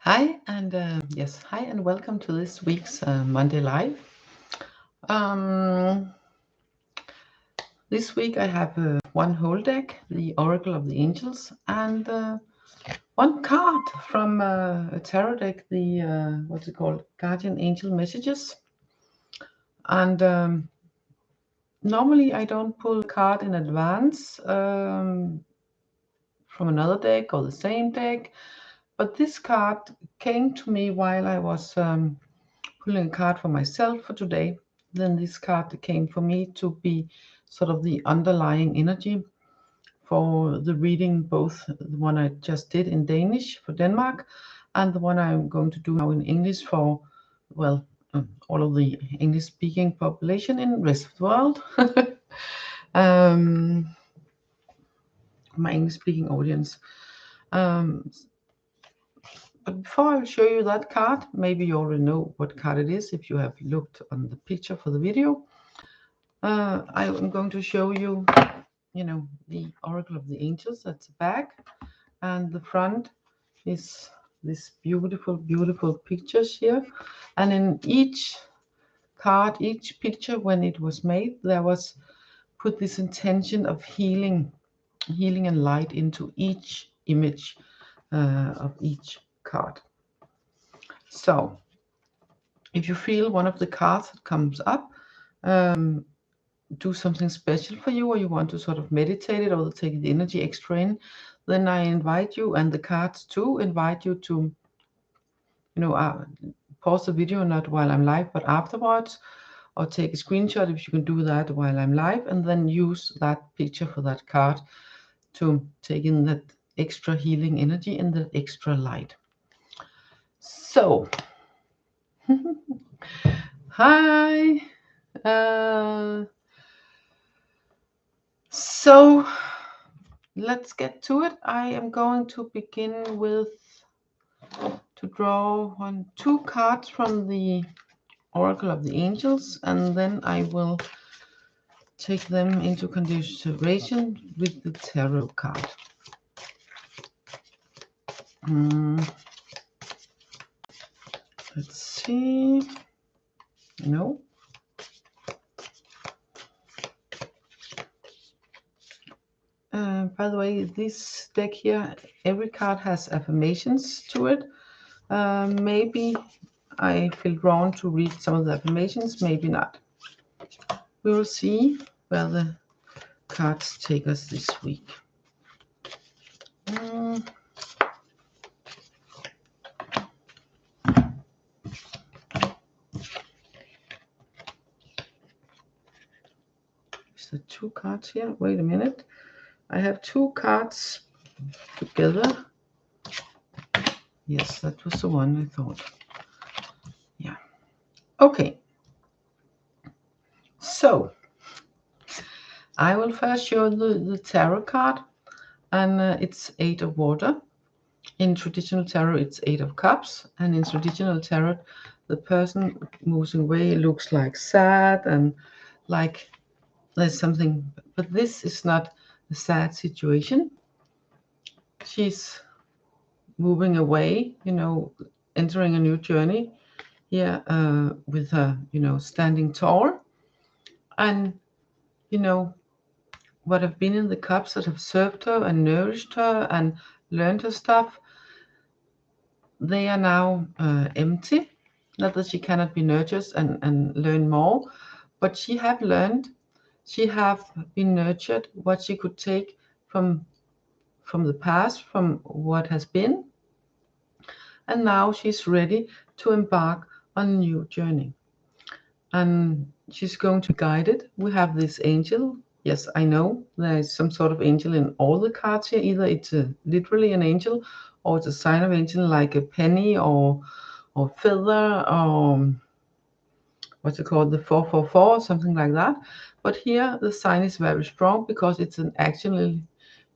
Hi and hi and welcome to this week's Monday Live. Um, this week I have one whole deck, the Oracle of the Angels, and one card from a tarot deck, the what's it called, Guardian Angel Messages. And normally I don't pull a card in advance from another deck or the same deck, but this card came to me while I was pulling a card for myself for today. Then this card came for me to be sort of the underlying energy for the reading, both the one I just did in Danish for Denmark and the one I'm going to do now in English for, well, all of the English-speaking population in the rest of the world. My English-speaking audience. But before I show you that card, maybe you already know what card it is if you have looked on the picture for the video. I am going to show you, the Oracle of the Angels. That's the back, and the front is this beautiful, beautiful pictures here. And in each card, each picture, when it was made, there was put this intention of healing and light into each image of each card. So if you feel one of the cards that comes up do something special for you, or you want to sort of meditate it or take the energy extra in, then I invite you, and the cards too invite you to, pause the video, not while I'm live, but afterwards, or take a screenshot if you can do that while I'm live, and then use that picture for that card to take in that extra healing energy and that extra light. So, hi. So let's get to it. I am going to begin with to draw two cards from the Oracle of the Angels, and then I will take them into consideration with the tarot card. Let's see. No. By the way, this deck here, every card has affirmations to it. Maybe I feel drawn to read some of the affirmations, maybe not. We will see where the cards take us this week. Is there two cards here? Wait a minute. I have two cards together. Yes, that was the one I thought. Yeah. Okay. So I will first show the tarot card, and it's 8 of water. In traditional tarot, it's 8 of cups, and in traditional tarot, the person moving away looks like sad and like there's something, but this is not a sad situation. She's moving away, entering a new journey here with her, standing tall. And, what have been in the cups that have served her and nourished her and learned her stuff, they are now empty. Not that she cannot be nurtured and learn more, but she have learned, she have been nurtured what she could take from the past, from what has been, and now she's ready to embark on a new journey. And she's going to be guided. We have this angel. Yes, I know there is some sort of angel in all the cards here. Either it's literally an angel, or it's a sign of angel like a penny or feather, or what's it called, the 444, something like that. But here the sign is very strong because it's actually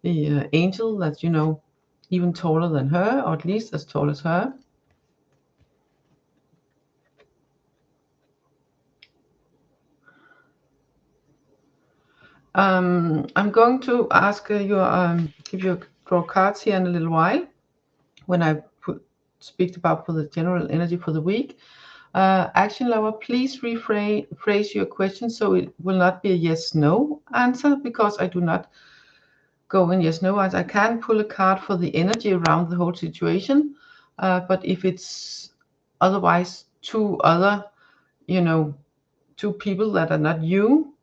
the angel that's, even taller than her, or at least as tall as her. I'm going to ask you, give you draw cards here in a little while when I speak about for the general energy for the week. Action lover, please rephrase your question so it will not be a yes/no answer, because I do not go in yes/no answer. I can pull a card for the energy around the whole situation, but if it's otherwise two other, two people that are not you,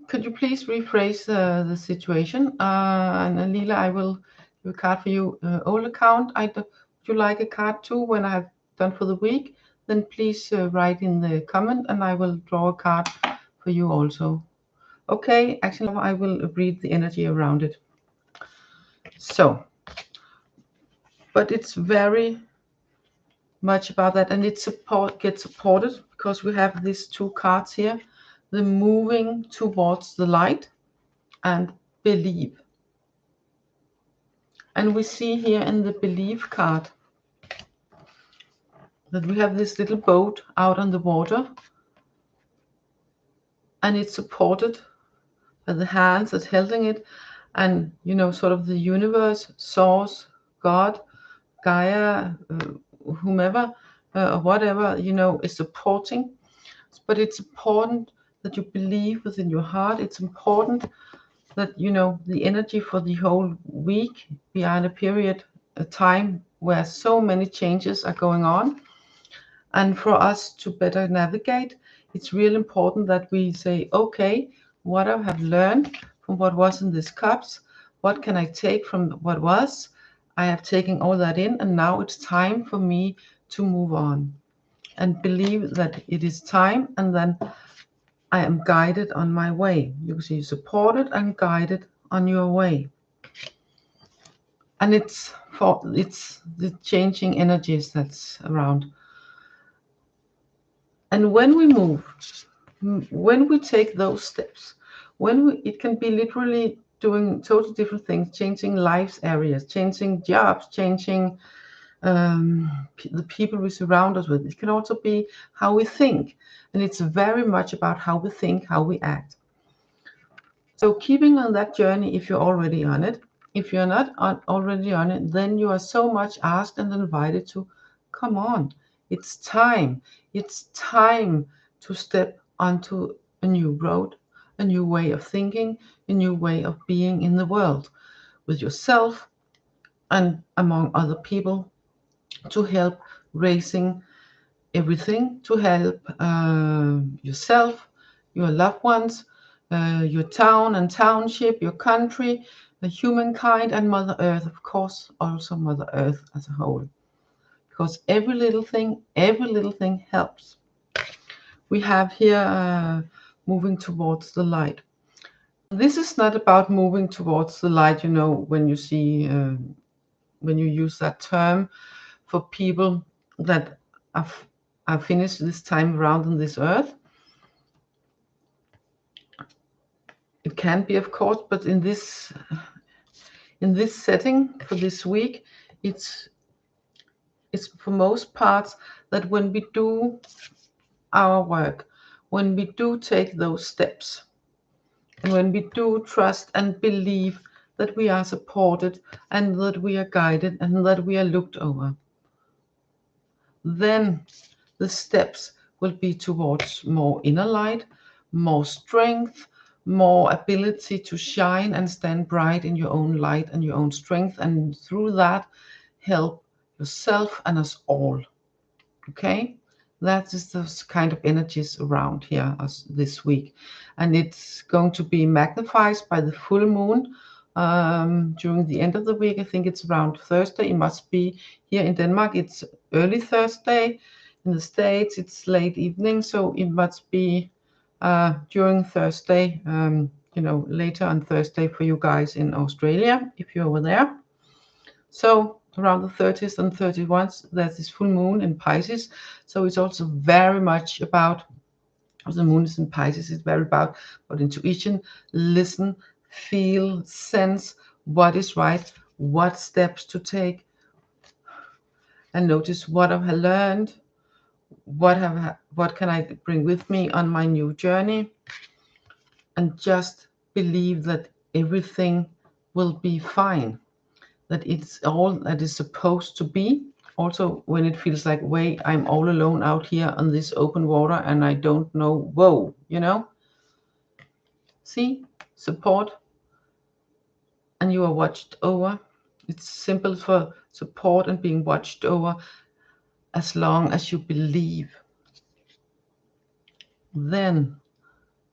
could you please rephrase the situation? And Lila, I will do a card for you. Old account, would you like a card too when I have done for the week? Then please write in the comment and I will draw a card for you also. Okay, actually I will read the energy around it. So, but it's very much about that, and it gets supported because we have these two cards here, the moving towards the light and believe. And we see here in the belief card that we have this little boat out on the water, and it's supported by the hands that's holding it, and sort of the universe, source, God, Gaia, whomever, or whatever, is supporting. But it's important that you believe within your heart. It's important that the energy for the whole week. We are in a period, a time where so many changes are going on, and for us to better navigate, it's really important that we say, okay, what I have learned from what was in these cups, what can I take from what was? I have taken all that in, and now it's time for me to move on and believe that it is time, and then I am guided on my way. You can see supported and guided on your way. And it's the changing energies that's around. And when we move, when we take those steps, it can be literally doing totally different things, changing lives areas, changing jobs, changing the people we surround us with. It can also be how we think, and it's very much about how we think, how we act. So keeping on that journey, if you're already on it. If you're not already on it, then you are so much asked and invited to come on. It's time. It's time to step onto a new road, a new way of thinking, a new way of being in the world with yourself and among other people, to help raising everything, to help yourself, your loved ones, your town and township, your country, the humankind, and Mother Earth, of course, also Mother Earth as a whole. Because every little thing helps. We have here moving towards the light. This is not about moving towards the light, when you see, when you use that term for people that are finished this time around on this earth. It can be, of course, but in this setting for this week, it's for most parts that when we do our work, when we do take those steps, and when we do trust and believe that we are supported and that we are guided and that we are looked over, then the steps will be towards more inner light, more strength, more ability to shine and stand bright in your own light and your own strength, and through that help yourself and us all. Okay, that is those kind of energies around here this week, and it's going to be magnified by the full moon during the end of the week. I think it's around Thursday. It must be here in Denmark. It's early Thursday. In the States, it's late evening, so it must be during Thursday, later on Thursday for you guys in Australia, if you're over there. So around the 30th and 31st, there's this full moon in Pisces. So it's also very much about, the moon is in Pisces, it's very about intuition, listen, feel, sense what is right, what steps to take, and notice what I have learned, what can I bring with me on my new journey, and just believe that everything will be fine. that it's all that is supposed to be. Also, when it feels like, wait, I'm all alone out here on this open water and I don't know, whoa, you know? See, support, and you are watched over. It's simple for support and being watched over as long as you believe. Then,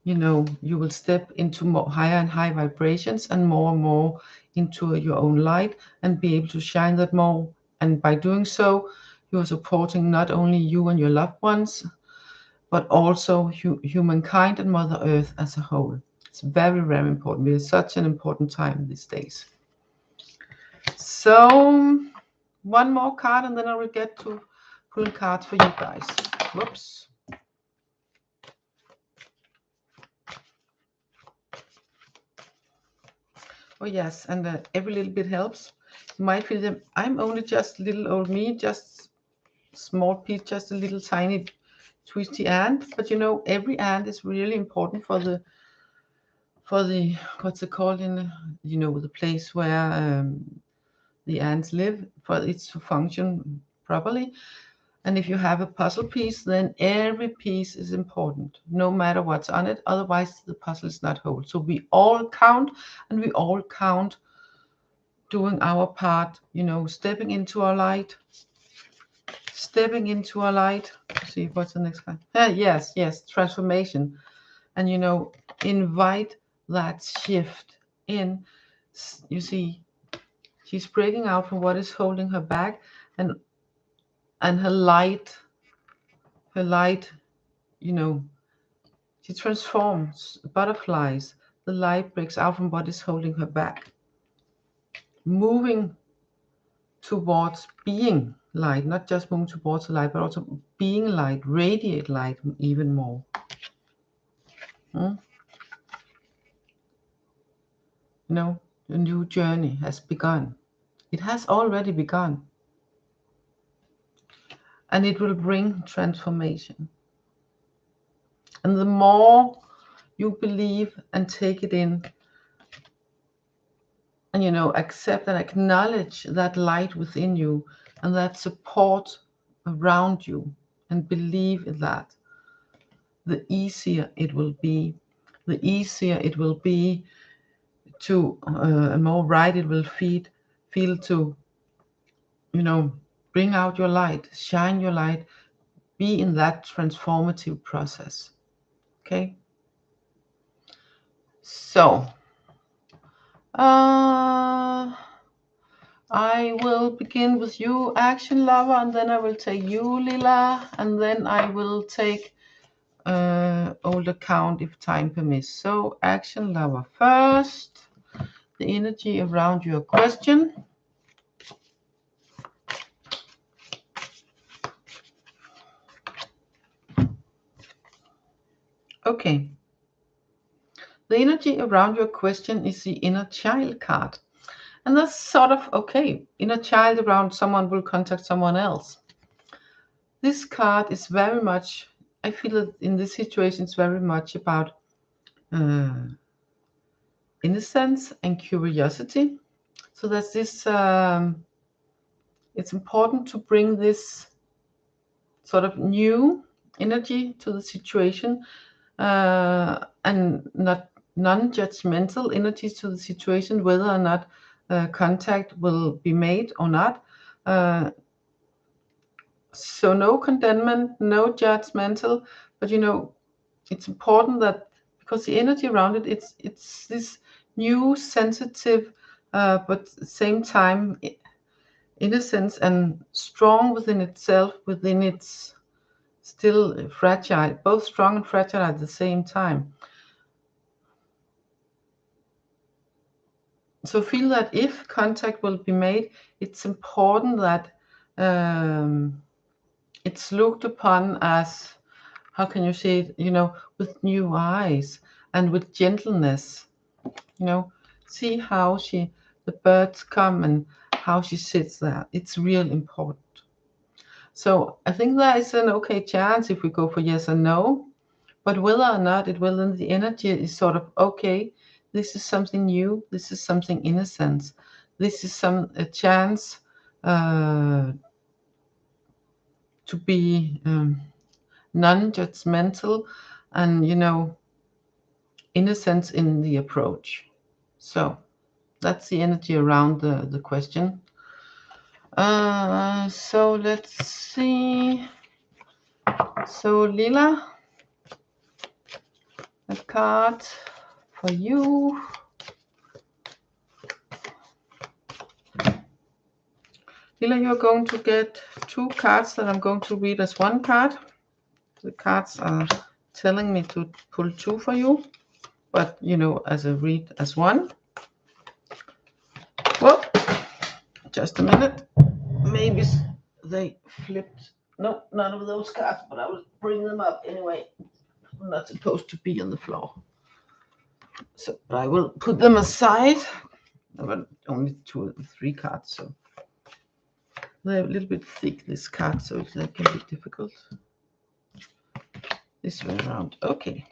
you know, you will step into more higher and higher vibrations and more into your own light and be able to shine that more. And by doing so, you are supporting not only you and your loved ones, but also humankind and Mother Earth as a whole. It's very, very important. It's such an important time these days. So, one more card and then I will get to pulling cards for you guys. Whoops. Oh yes, and every little bit helps. You might feel that I'm only just little old me, just small piece, just a little tiny twisty ant. But you know, every ant is really important for the what's it called in the, you know, the place where the ants live, for it to function properly. And if you have a puzzle piece, then every piece is important, no matter what's on it. Otherwise, the puzzle is not whole. So we all count, and we all count doing our part, you know, stepping into our light. Let's see, what's the next card? Yes, transformation. And, you know, invite that shift in. You see, she's breaking out from what is holding her back, and her light, you know, she transforms, butterflies. The light breaks out from what is holding her back, moving towards being light, not just moving towards the light, but also being light, radiate light even more. You know, a new journey has begun. It has already begun. And it will bring transformation. And the more you believe and take it in, and, you know, accept and acknowledge that light within you and that support around you, and believe in that, the easier it will be. The easier it will be to, and more right it will feel to, you know, bring out your light, shine your light, be in that transformative process. Okay? So, I will begin with you, Action Lover, and then I will take you, Lila, and then I will take old account if time permits. So, Action Lover first, the energy around your question. Okay. The energy around your question is the inner child card. And that's sort of okay. Inner child around someone will contact someone else. This card is very much, I feel that in this situation, it's very much about innocence and curiosity. So that's this, it's important to bring this sort of new energy to the situation, and not non-judgmental energy to the situation, whether or not contact will be made or not. So no condemnment, no judgmental, but you know, it's important that, because the energy around it, it's this new, sensitive, but at the same time innocence and strong within itself, within its still fragile, both strong and fragile at the same time. So feel that if contact will be made, it's important that it's looked upon as, how can you say it, you know, with new eyes and with gentleness. You know, see how the birds come and how she sits there. It's real important. So I think there is an okay chance if we go for yes or no, but whether or not it will, then the energy is sort of, okay, this is something new, this is something innocent, this is a chance to be non-judgmental and, you know, innocence in the approach. So that's the energy around the question. So let's see. So Lila, a card for you. Lila, you're going to get 2 cards that I'm going to read as 1 card. The cards are telling me to pull 2 for you, but you know, as a read as 1. Well, just a minute. Maybe they flipped. No, none of those cards, but I will bring them up anyway. I'm not supposed to be on the floor. So I will put them aside. But only 2 of the 3 cards, so they're a little bit thick, this card, so that can be difficult. This way around. Okay.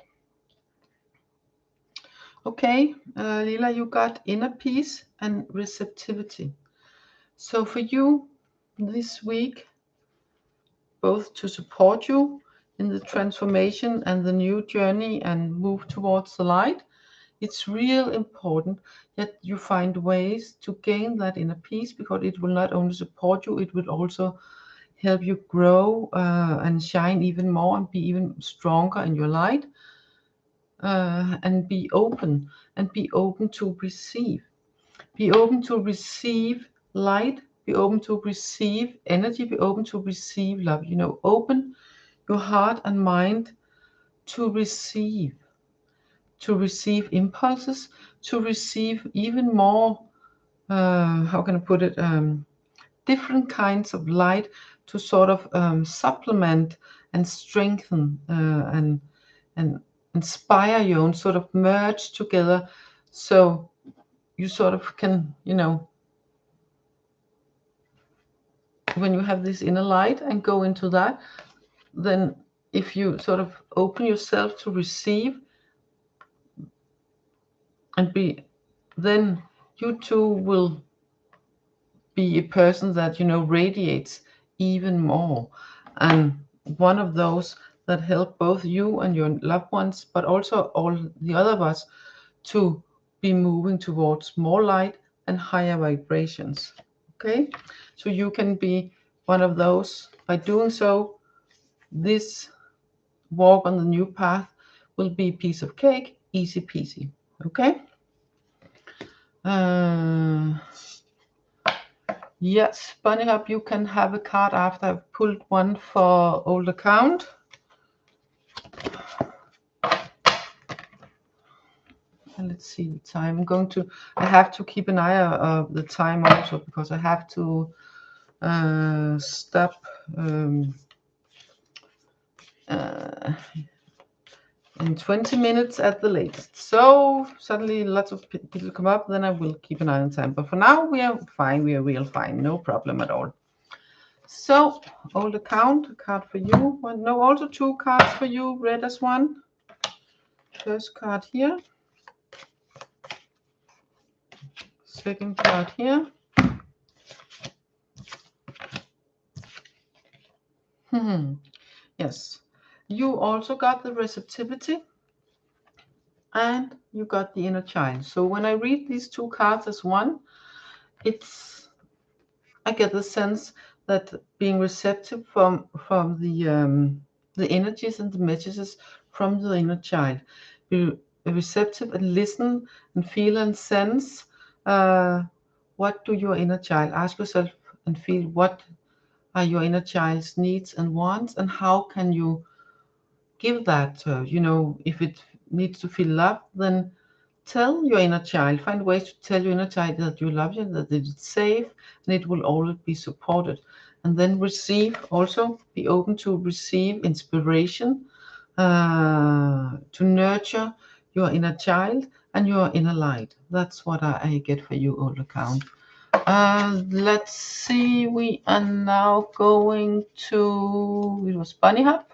Okay, Lila, you got inner peace and receptivity. So for you this week, both to support you in the transformation and the new journey and move towards the light, it's real important that you find ways to gain that inner peace, because it will not only support you, it will also help you grow and shine even more and be even stronger in your light, and be open to receive. Be open to receive light, be open to receive energy, be open to receive love. You know, open your heart and mind to receive impulses, to receive even more, how can I put it, different kinds of light to sort of supplement and strengthen and inspire you and sort of merge together, so you sort of can, you know, when you have this inner light and go into that, then if you sort of open yourself to receive and be, then you too will be a person that, you know, radiates even more, and one of those that help both you and your loved ones, but also all the other of us, to be moving towards more light and higher vibrations. Okay, so you can be one of those. By doing so, this walk on the new path will be a piece of cake, easy peasy. Okay. Yes, Bunny Hop, you can have a card after I've pulled one for old account. And let's see the time. I have to keep an eye on the time also, because I have to stop in 20 minutes at the latest. So suddenly lots of people come up, then I will keep an eye on time. But for now, we are fine. We are real fine. No problem at all. So, old account, a card for you. One, no, also 2 cards for you, red as 1. First card here. Second card here. Yes, you also got the receptivity and you got the inner child. So when I read these 2 cards as one, I get the sense that being receptive from the energies and the messages from the inner child. Be receptive and listen and feel and sense, what do your inner child, ask yourself and feel, what are your inner child's needs and wants, and how can you give that to her? You know, if it needs to feel love, then tell your inner child, find ways to tell your inner child that you love you, that it's safe, and it will always be supported. And then receive, also be open to receive inspiration, to nurture your inner child and your inner light. That's what I get for you, old account. Let's see, we are now going to, it was Bunny Hop.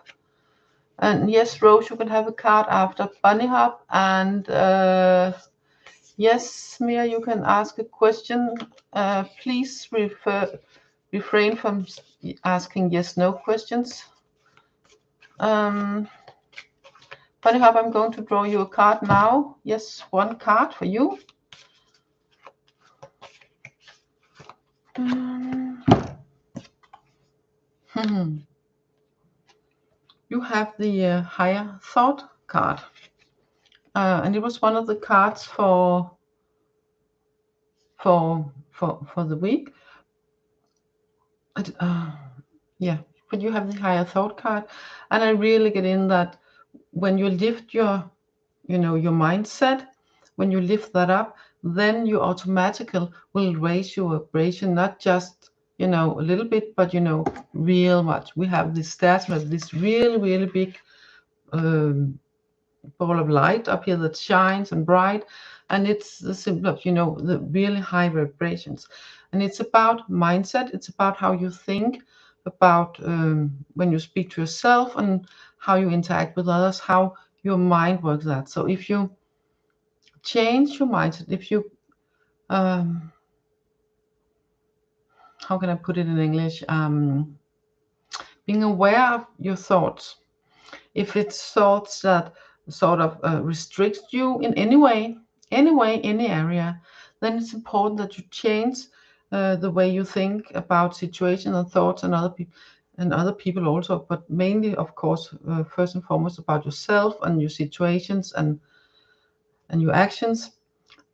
And yes, Rose, you can have a card after Bunny Hop, and Yes, Mia, you can ask a question. Please refrain from asking yes/no questions. Funny Hop, I'm going to draw you a card now. Yes, one card for you. You have the higher thought card, and it was one of the cards for the week. Yeah, but you have the higher thought card, and I really get in that when you lift your your mindset, when you lift that up, then you automatically will raise your vibration, not just a little bit, but real much. We have this stairs with this really big um, ball of light up here that shines and bright, and it's the symbol of the really high vibrations. And it's about mindset, it's about how you think about when you speak to yourself and how you interact with others, how your mind works. That so if you change your mindset, if you um, how can I put it in English, being aware of your thoughts. If it's thoughts that sort of restrict you in any area, then it's important that you change the way you think about situations and thoughts and other people also, but mainly, of course, first and foremost about yourself and your situations and your actions,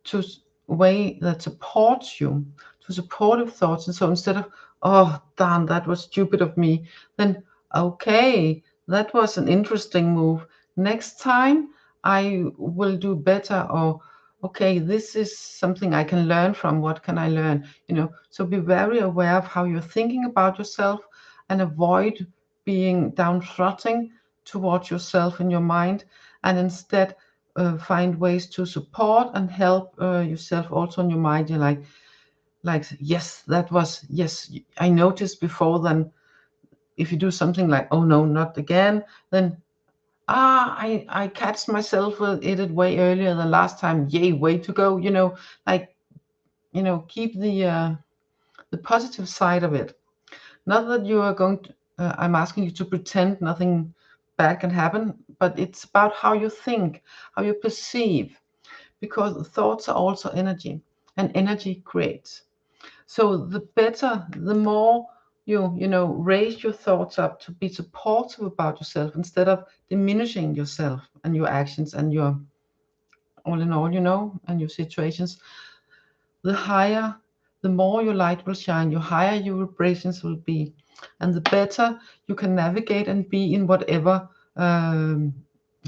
to way that supports you, to supportive thoughts. And so instead of, oh damn, that was stupid of me, then okay, that was an interesting move, next time I will do better. Or okay, this is something I can learn from, what can I learn, so be very aware of how you're thinking about yourself, and avoid being downtrodden towards yourself in your mind, and instead find ways to support and help yourself also in your mind. You're like yes, that was, yes, I noticed before. Then if you do something like, oh no, not again, then I catch myself with it way earlier than last time, yay, way to go, like keep the positive side of it. Not that you are going to I'm asking you to pretend nothing bad can happen, but it's about how you think, how you perceive, because thoughts are also energy, and energy creates. So the better, the more you raise your thoughts up to be supportive about yourself, instead of diminishing yourself and your actions and your all in all, and your situations, the higher, the more your light will shine, your higher your vibrations will be, and the better you can navigate and be in whatever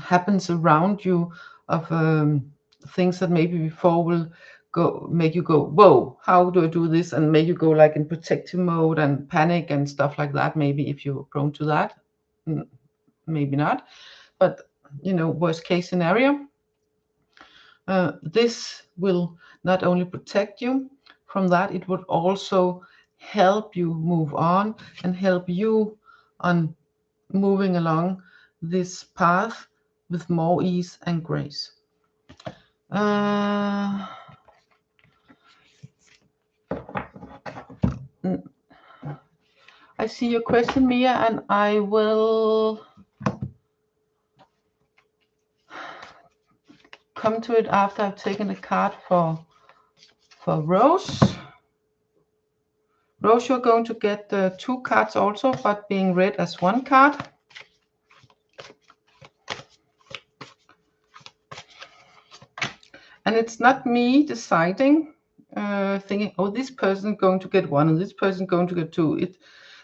happens around you, of things that maybe before will go make you go, whoa, how do I do this, and make you go like in protective mode and panic and stuff like that. Maybe if you're prone to that. Maybe not, but worst case scenario, this will not only protect you from that, it would also help you move on and help you on moving along this path with more ease and grace. I see your question, Mia, and I will come to it after I've taken a card for Rose. Rose, you're going to get two cards also, but being read as one card. And it's not me deciding, thinking, oh, this person is going to get one and this person is going to get two.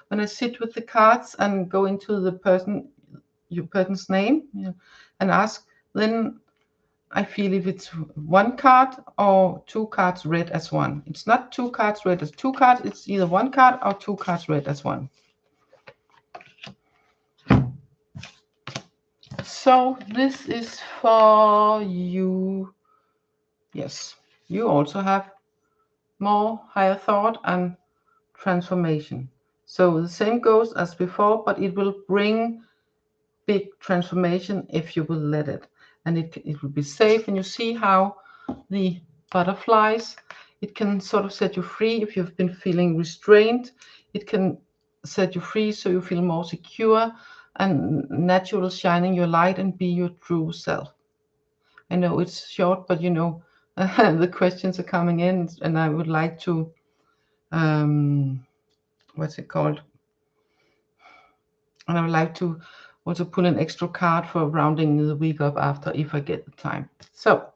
When I sit with the cards and go into your person's name, and ask, then I feel if it's one card or two cards read as one. It's not two cards read as two cards. It's either one card or two cards read as one. So this is for you. Yes, you also have more higher thought and transformation. So the same goes as before, but it will bring big transformation if you will let it. And it will be safe, and you see how the butterflies. It can sort of set you free if you've been feeling restrained. It can set you free so you feel more secure and natural, shining your light and be your true self. I know it's short, but you know, the questions are coming in, and I would like to, what's it called? And I would like to also pull an extra card for rounding the week up after if I get the time. So,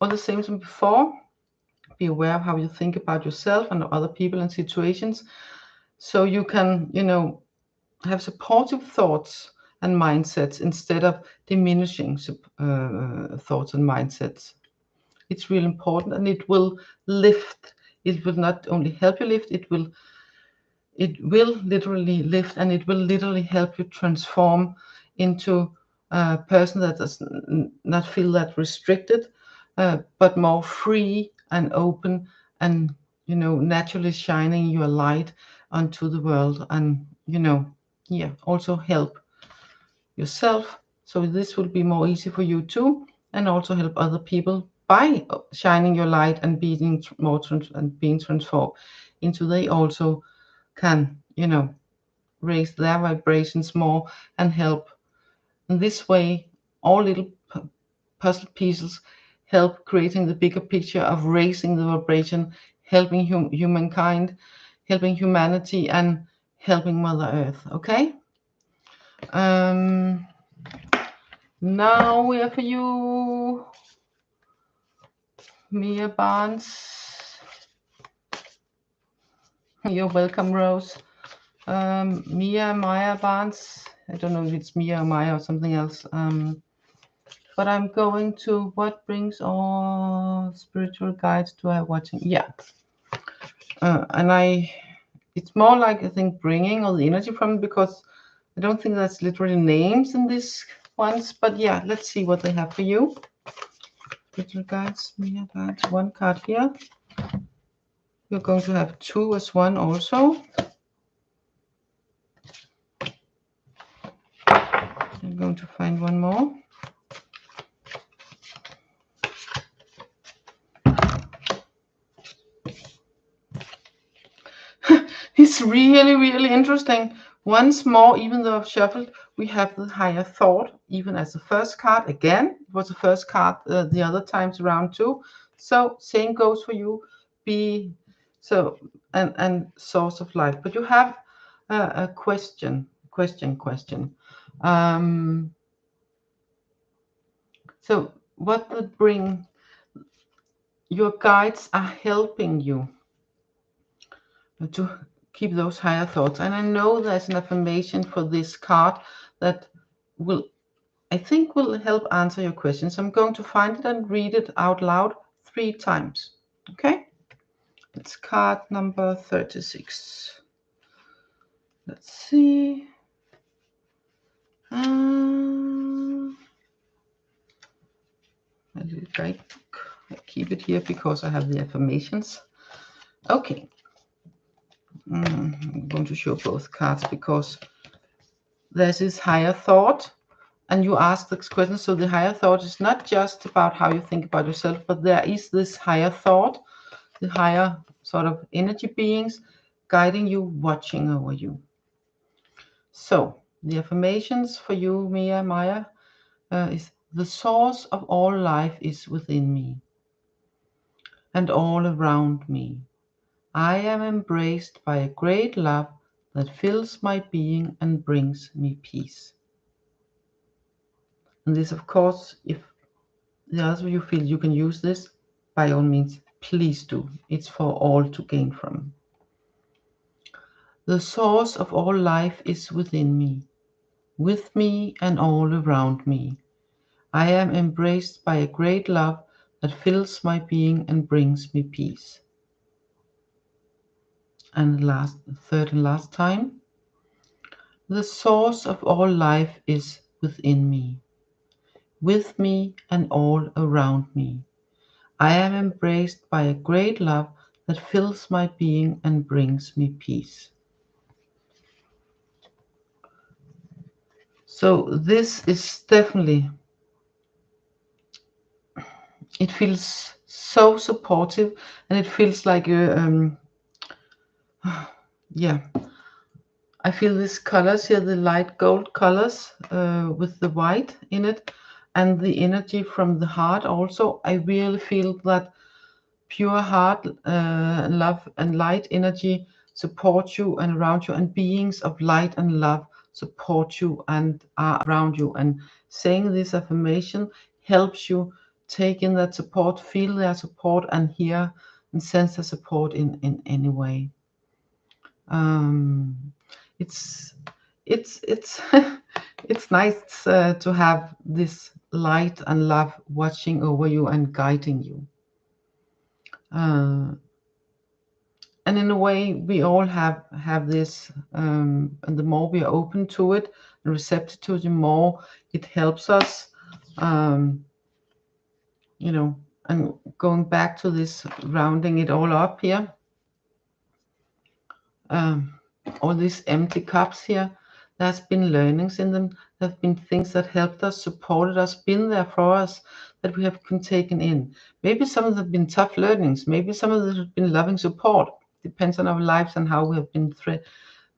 all the same as before, be aware of how you think about yourself and other people and situations, so you can, you know, have supportive thoughts and mindsets instead of diminishing thoughts and mindsets. It's really important, and it will lift. It will not only help you lift, it will literally lift, and it will literally help you transform into a person that does not feel that restricted, but more free and open, and you know, naturally shining your light onto the world, and you know, yeah, also help yourself. So this will be more easy for you too, and also help other people by shining your light and being more and being transformed into they also can, you know, raise their vibrations more and help. In this way, all little puzzle pieces help creating the bigger picture of raising the vibration, helping humankind, helping humanity, and helping Mother Earth. Okay. Um, Now we have for you, Mia Barnes. You're welcome, Rose. Maya Barnes. I don't know if it's Mia or Maya or something else. But I'm going to what brings all spiritual guides to our watching. Yeah. And it's more like I think bringing all the energy from, because I don't think that's literally names in this ones. But yeah, let's see what they have for you. Spiritual guides, Mia Barnes. One card here. You're going to have two as one also. I'm going to find one more. It's really, really interesting. Once more, even though I've shuffled, we have the higher thought, even as the first card. Again, it was the first card the other times around too. So same goes for you. Be so and source of life. But you have a question. So what would bring your guides are helping you to keep those higher thoughts. And I know there's an affirmation for this card that will, I think, will help answer your questions. I'm going to find it and read it out loud 3 times. Okay? It's card number 36. Let's see. I keep it here because I have the affirmations. Okay. I'm going to show both cards because there's this higher thought, and you ask this question. So the higher thought is not just about how you think about yourself, but there is this higher thought, the higher sort of energy beings guiding you, watching over you. So the affirmations for you, Maya, is the source of all life is within me and all around me. I am embraced by a great love that fills my being and brings me peace. And this, of course, if the other you feel you can use this, by all means, please do. It's for all to gain from. The source of all life is within me, with me and all around me. I am embraced by a great love that fills my being and brings me peace. And third and last time. The source of all life is within me, with me and all around me. I am embraced by a great love that fills my being and brings me peace. So this is definitely it feels so supportive, and it feels like a yeah, I feel these colors here, the light gold colors with the white in it, and the energy from the heart also. I really feel that pure heart, love and light energy support you and around you, and beings of light and love support you and are around you. And saying this affirmation helps you take in that support, feel their support, and hear and sense the support in any way. It's it's it's nice to have this light and love watching over you and guiding you. And in a way, we all have this, and the more we are open to it and receptive to it, the more it helps us. Um, you know, and going back to this, rounding it all up here. All these empty cups here, there's been learnings in them. There have been things that helped us, supported us, been there for us, that we have taken in. Maybe some of them have been tough learnings. Maybe some of them have been loving support. Depends on our lives and how we have been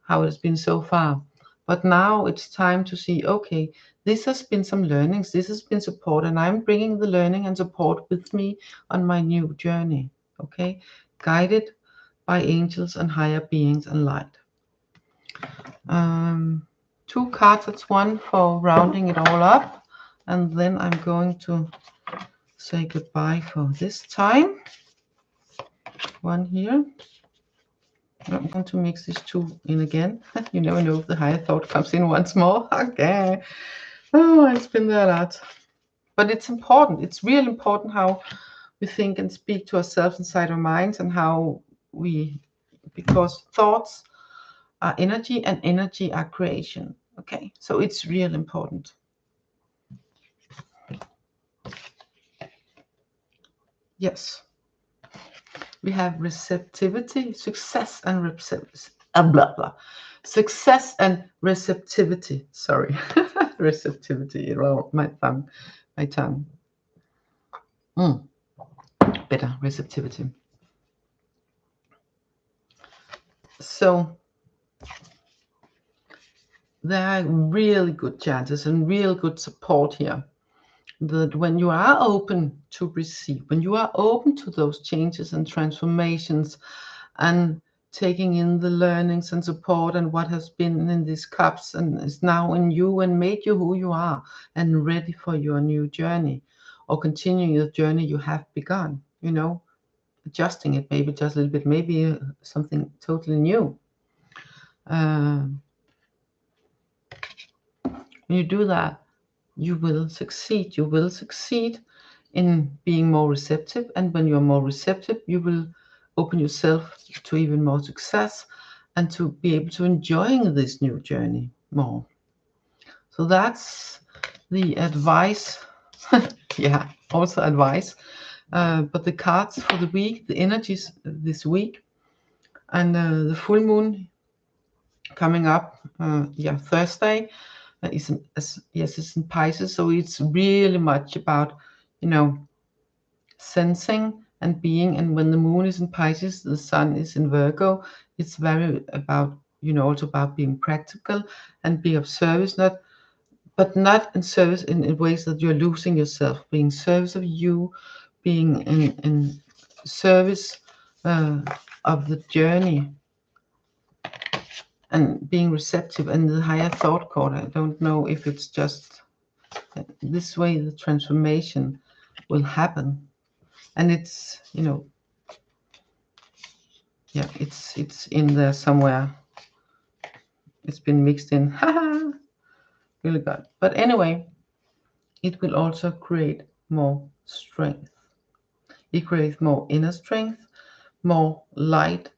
how it has been so far. But now it's time to see, okay, this has been some learnings, this has been support, and I'm bringing the learning and support with me on my new journey. Okay, guided by angels and higher beings and light. Two cards, that's one for rounding it all up, and then I'm going to say goodbye for this time. One here. I'm going to mix these two in again. You never know if the higher thought comes in once more. Okay. Oh, it's been there a lot. But it's important. It's really important how we think and speak to ourselves inside our minds, and how we, because thoughts are energy and energy are creation. Okay, so it's real important. Yes, we have receptivity, success, and blah blah. Success and receptivity. Sorry, receptivity. Well, my tongue. Better receptivity. So there are really good chances and real good support here, that when you are open to receive, when you are open to those changes and transformations, and taking in the learnings and support and what has been in these cups and is now in you and made you who you are, and ready for your new journey, or continuing the journey you have begun, adjusting it maybe just a little bit, maybe something totally new. When you do that, you will succeed. You will succeed in being more receptive, and when you're more receptive, you will open yourself to even more success, and to be able to enjoy this new journey more. So that's the advice. Yeah, also advice. But the cards for the week, the energies this week, and the full moon coming up, Thursday, it's in Pisces, so it's really much about, sensing and being. And when the moon is in Pisces, the sun is in Virgo, it's very about, also about being practical and being of service, but not in service in ways that you're losing yourself, being service of you, being in service of the journey, and being receptive. And the higher thought cord, I don't know if it's just this way the transformation will happen. And it's, it's in there somewhere. It's been mixed in. Really good. But anyway, it will also create more strength. It creates more inner strength, more light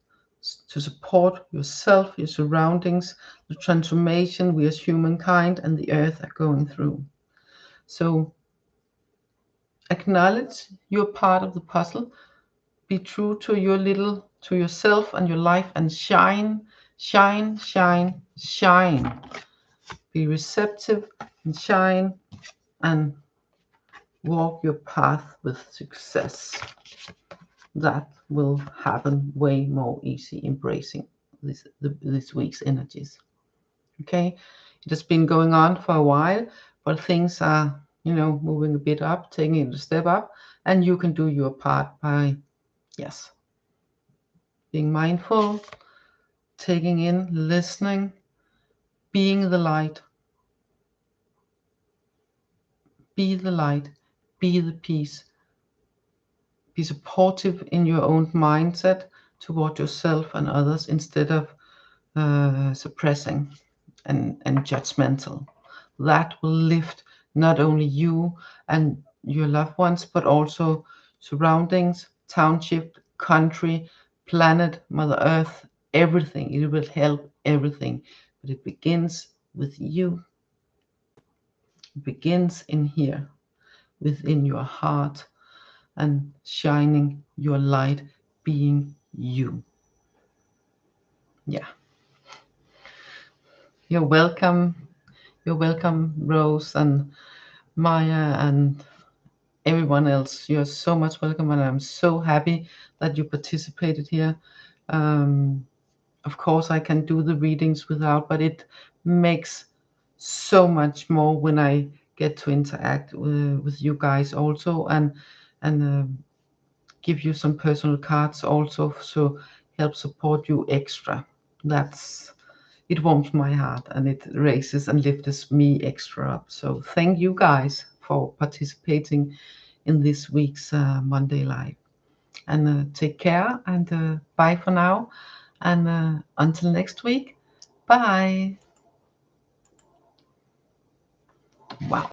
to support yourself, your surroundings, the transformation we as humankind and the earth are going through. So acknowledge you're part of the puzzle. Be true to to yourself and your life, and shine, shine, shine, shine. Be receptive and shine, and walk your path with success. That will happen way more easy embracing this week's energies. Okay, it has been going on for a while, but things are, moving a bit up, taking a step up, and you can do your part by, yes, being mindful, taking in, listening, being the light. Be the light, be the peace, be supportive in your own mindset toward yourself and others instead of suppressing and judgmental. That will lift not only you and your loved ones, but also surroundings, township, country, planet, Mother Earth, everything. It will help everything. But it begins with you. It begins in here, within your heart, and shining your light, being you. Yeah. You're welcome. You're welcome, Rose and Maya and everyone else. You're so much welcome, and I'm so happy that you participated here. Of course, I can do the readings without, but it makes so much more when I get to interact with you guys also, and give you some personal cards also, so help support you extra. It warms my heart, and it raises and lifts me extra up. So thank you guys for participating in this week's Monday Live. And take care, and bye for now. And until next week, bye. Wow.